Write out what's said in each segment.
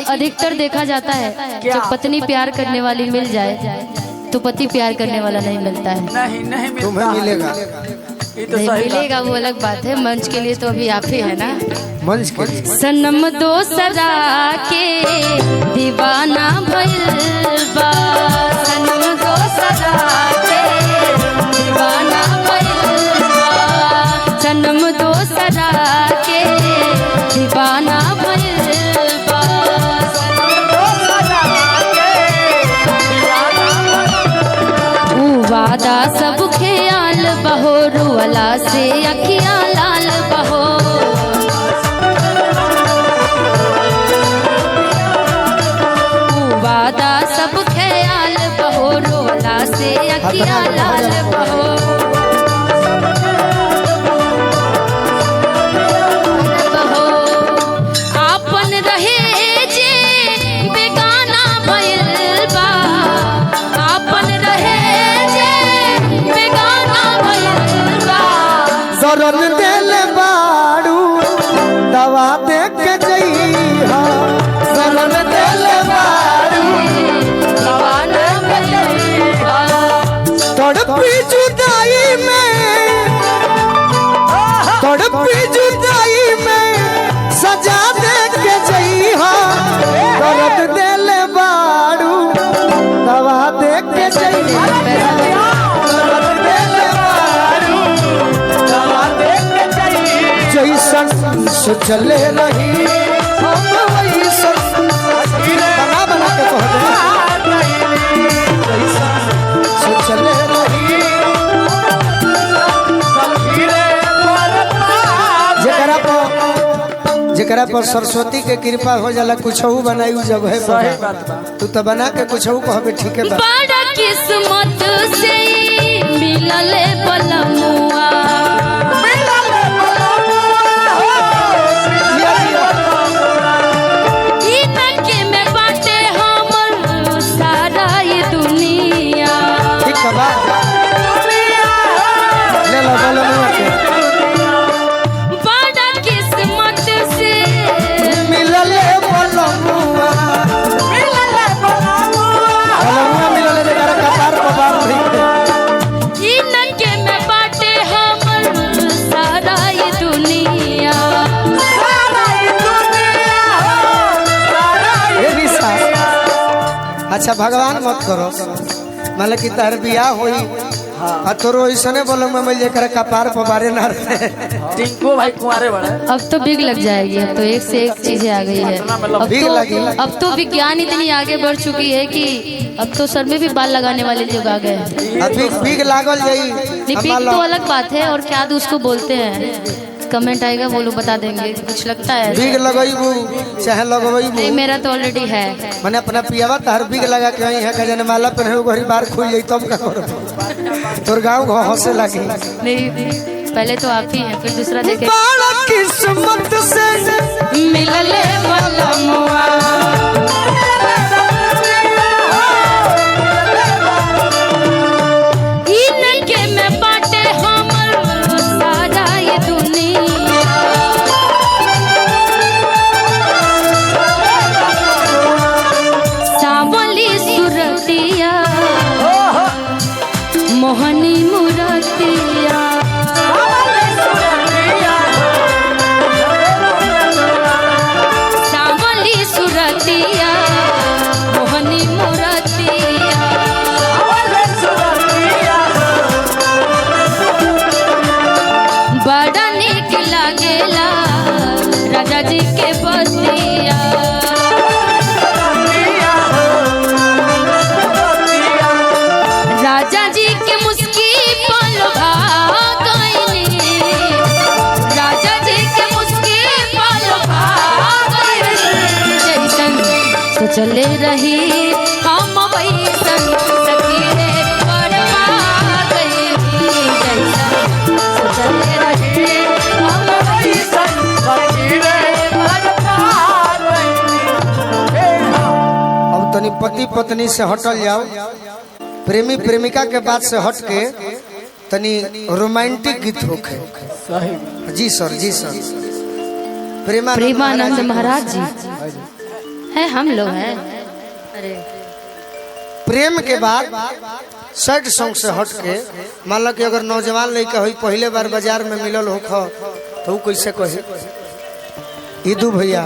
अधिकतर देखा जाता है जब पत्नी प्यार करने वाली मिल जाए तो पति प्यार करने वाला नहीं मिलता है। नहीं तुम्हें मिलेगा, ये तो नहीं सही मिलेगा वो अलग बात है। मंच के लिए तो अभी आप ही है ना। मंच के लिए सनम दोसरा के दीवाना भइल बा, सनम दोसरा के दीवाना भइल बा, सनम दोसरा के दीवाना भइल बा, ऊ वादा सब ख्याल बहोरू वाला से अखियां लाल बहो, वादा सब ख्याल बहो रोला से अखियां लाल बहो, बहो आपन रहे जे बेगाना भइल बा, आपन रहे जे बेगाना भइल बा, जरन दिल बाड़ू दवा दे के जइहा, जरन दिल बाड़ू दीवाना भइल बा, तड़पी जुदाई में सजा दे के जइहा, दर्द दिल बाड़ू दवा दे के जइहा, दर्द दिल बाड़ू दवा दे के जइहा, जैसन सोचले रही हम वैसन बना बना के कह दे, जैसन सोचले रही जेकरा पर सरस्वती के कृपा हो जाला कुछऊ बनाई जब है सही बात बा। तू तो बना के कुछऊ कहबे ठीक है बा। बड़ा किस्मत से मिलल बलमुआ, इनके में बाटे हमर सारा ये दुनिया, ठीक है बा ले लो बलमुआ के बड़ा किस्मत से मिलले बलमुआ, बलमुआ मिलले जेकरा कपार पर बार भई इनके में बाटे हमर सारा ये दुनिया, ए रिसा अच्छा भगवान मत करो मतलब कि तार बियाह होई आ तोरो ऐसने बलमुआ मिल जेकरा कपार पर बारे ना रहे टिंकू भाई कुंवारे बड़े अब तो बिग लग जाएगी। अब तो एक से एक चीजें आ गई है। बिग लगी। अब तो विज्ञान इतनी आगे बढ़ चुकी है कि अब तो सर में भी बाल लगाने वाले लोग आ गए हैं। अभी बिग लागल जाई नहीं, बिग तो अलग बात है और क्या उसको बोलते हैं, कमेंट आएगा वो लोग बता देंगे। कुछ लगता है बिग लगईबू चाहे लगवईबू नहीं, मेरा तो ऑलरेडी है। मैंने अपना पियावा तार बिग लगा के आई है गजन माला पहने घरी बार खुल जाई तब का करो तोर गांव घो हंसे लगी नहीं, पहले तो आप ही हैं फिर दूसरा देखे। बड़ा किस्मत से मिलले बलमुआ, इनके में बाटे हमर सारा ये दुनिया, सावली सुरतिया मोहनी मुरतिया, सावली सुरतिया मोहनी मुरतिया, बड़ा नीक लागेला राजा जी के बतिया, राजा जी के मुस्की पल भागइनी, राजा जी के मुस्की पल भागइनी, जैसन सोचले रही हम वैसन सखी रे बरमा गइनी, जैसन सोचले रही हम वैसन सखी रे बरमा गइनी। अब तनी पति पत्नी से हटल जाओ, प्रेमी प्रेमिका के बात से हट के तनी रोमांटिक गीत होखे। सही जी सर, जी सर। प्रेमानंद महाराज जी है हम लोग हैं। अरे प्रेम के बाद सैड सॉन्ग से हट के मान लो कि अगर नौजवान लड़का हुई पहले बार बाजार में मिलल हो तो वो कैसे कहे ईदू भैया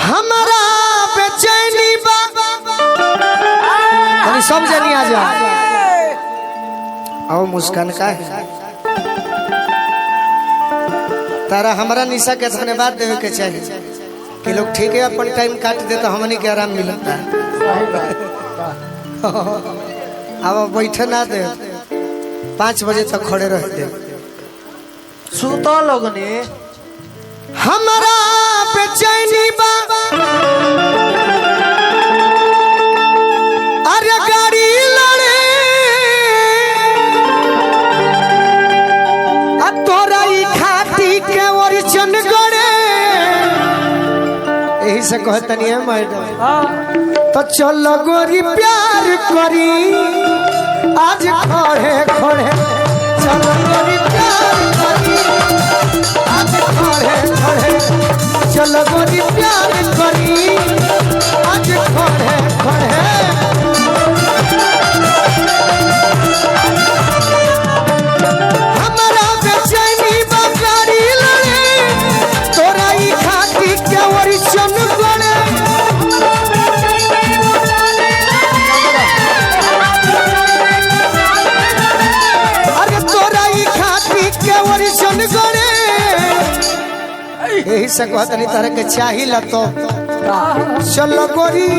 हमारा बेचैनी बा सब जनी आ जा आओ मुस्कान का है तारा हमारा निशा के धन्यवाद देवे के चाहिए कि लोग ठीक है अपन टाइम काट दे तो हमनी के आराम मिलता है। अब बैठे ना दे 5 बजे तक खड़े रह दे सुतो लोगने हमारा बेचैनी बा अरे गाड़ी लड़े तोरा खाती के ओरिजिन गड़े यही से कहतनी है मैडम तो चलो गोरी प्यार करी आज खड़े खड़े चलो गोरी प्यार करी आज खड़े खड़े चलो गोरी प्यार करी आज खड़े खड़े हमारा बेचैनी बगारी लड़े तोरा ई खाती के ओरिजिन गड़े अरे तोरा ई खाती के ओरिजिन गड़े यही से कहतनी तरह के चाहिला तो चलो गोरी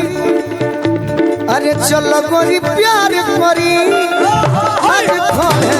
अरे चलो गोरी प्यार करी अरे खोले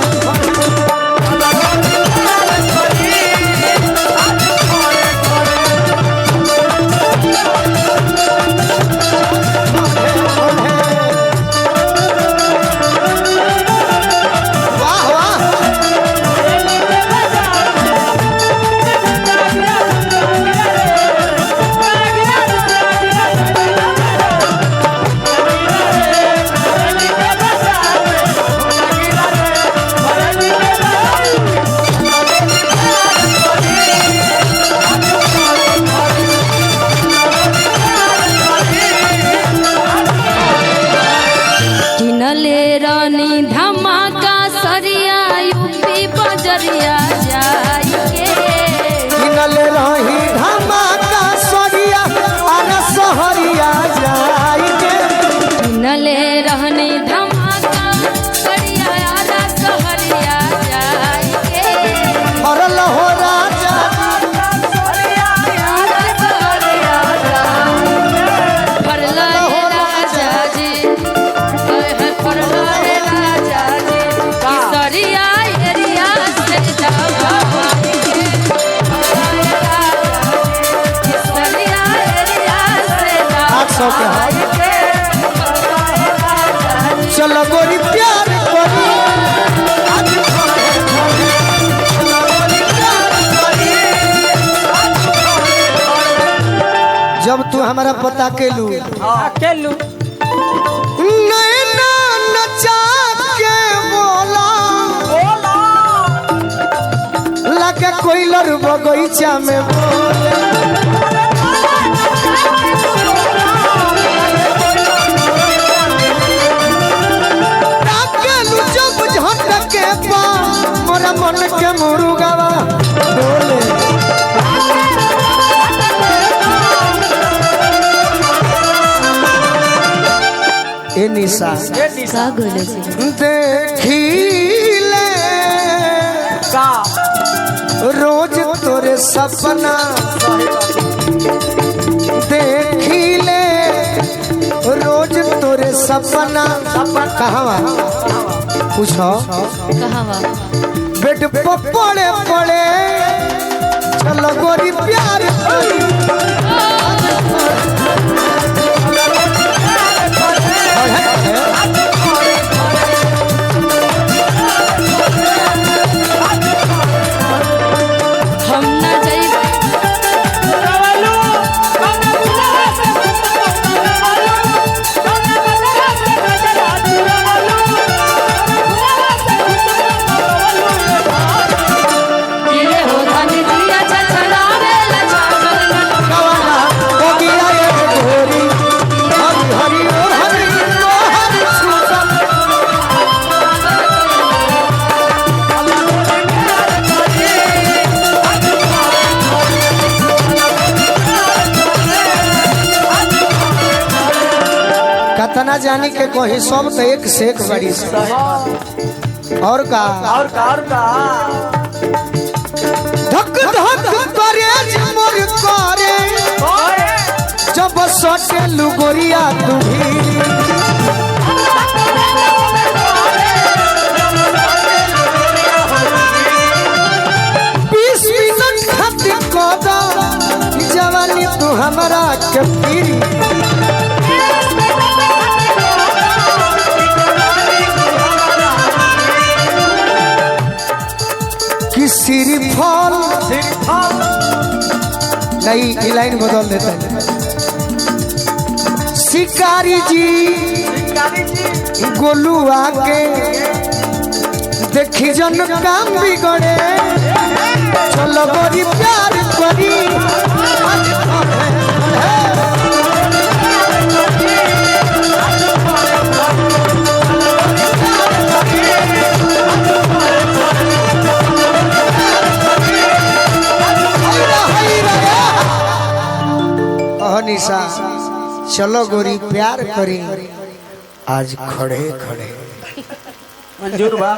रानी धमाका सरिया यूपी बजरिया जाएंगे किनले रही धमाका सरिया अरे सहरिया जाएंगे किनले रहनी धमाका सरिया अरे सहरिया जाएंगे और लहो राजा चलो गोरी प्यार करी आज खड़े खड़े चलो गोरी प्यार करी जब तू हमारा पता केलू अकेलू नैना नचा के बोला लगे कोई लर बगीचा में बोले मोरा मन के मुरुगावा बोले ए निशा देखी ले का रोज तोरे सपना देखी ले रोज तोरे सपना कहाँ पूछो कहाँ बेड पे पड़े पड़े चलो गोरी प्यार करी हम ना जाइबे ये हो धन दिया चचरावे ना जानी के कहीं सब तो एक से एक बड़ी से। और का और का धक धक करे मोर करे जब सटे लुगोरिया तू जवानी तू हमारा के पीरी कि सिरी फल नहीं ये लाइन बदल देता है। शिकारी जी गोलू आके देखी जन काम बिगड़े चलो बड़ी प्यार करी निशा चलो गोरी प्यार करी आज खड़े खड़े मंजूर बा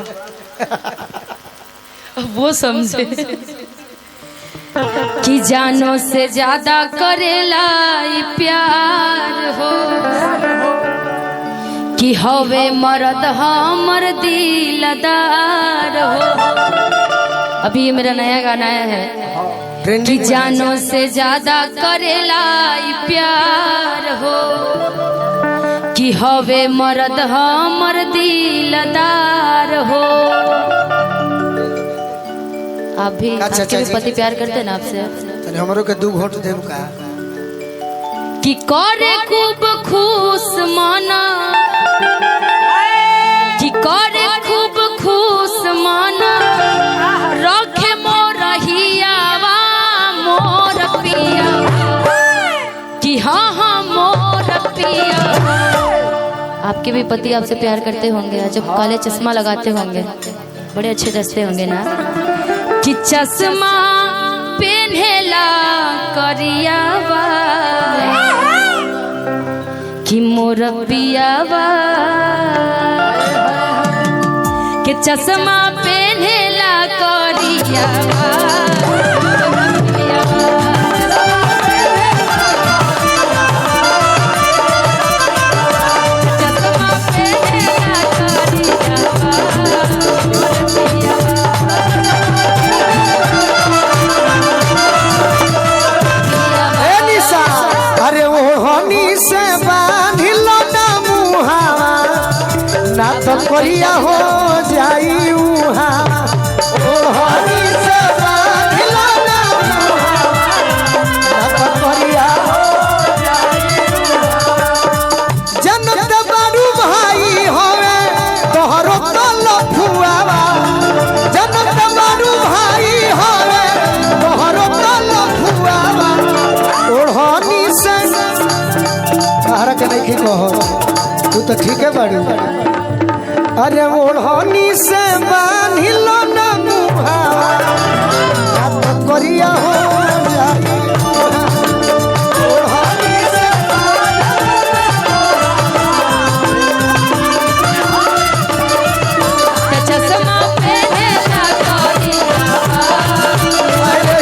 वो समझे कि जानो से ज्यादा करेला ई प्यार हो कि हवे मर्द हमर दिलदार हो। अभी ये मेरा नया गाना है कि जानो से ज्यादा करेला ई प्यार हो कि हवे मर्द हमर दिलदार हो। आप भी अच्छा, आपके भी पति प्यार करते हैं ना आपसे? हमरों के 2 घोट देव का कि करे खूब खुश मना कि करे खूब खुश मना रखे मोर हियावा मोर पिया कि हाँ हाँ मोर पिया। आपके भी पति आपसे प्यार करते होंगे, जब काले चश्मा लगाते होंगे बड़े अच्छे दसते होंगे ना कि चश्मा पहनेला करियावा कि मोर पियावा कि चश्मा पहनेला करियावा करिया हो जाई उहा ओ हरी से बांधला ना करिया हो जाई जन्नत बारू भाई होवे तोहरो तल फुआवा जन्नत बारू भाई होवे तोहरो तल फुआवा ओढ़नी से बाहर के नहीं कहो तू तो ठीक है बाड़ी। अरे ओढ़नी से बांधिलो ना मुहावा करिया हो जाई ओढ़नी से चश्मा पहनेला करियावा अरे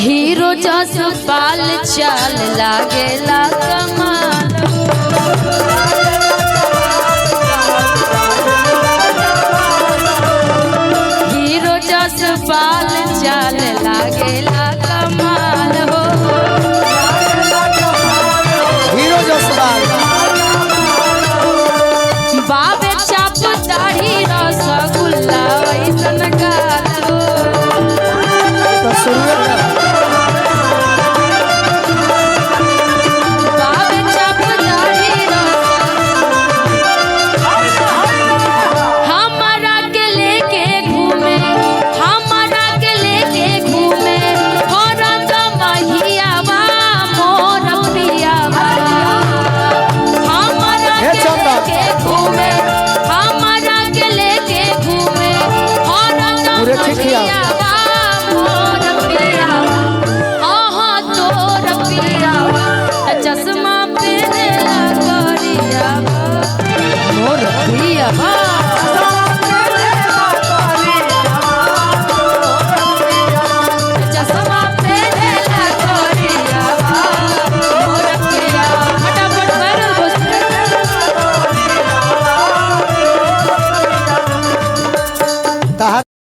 हीरो जस पाल चाल लागेला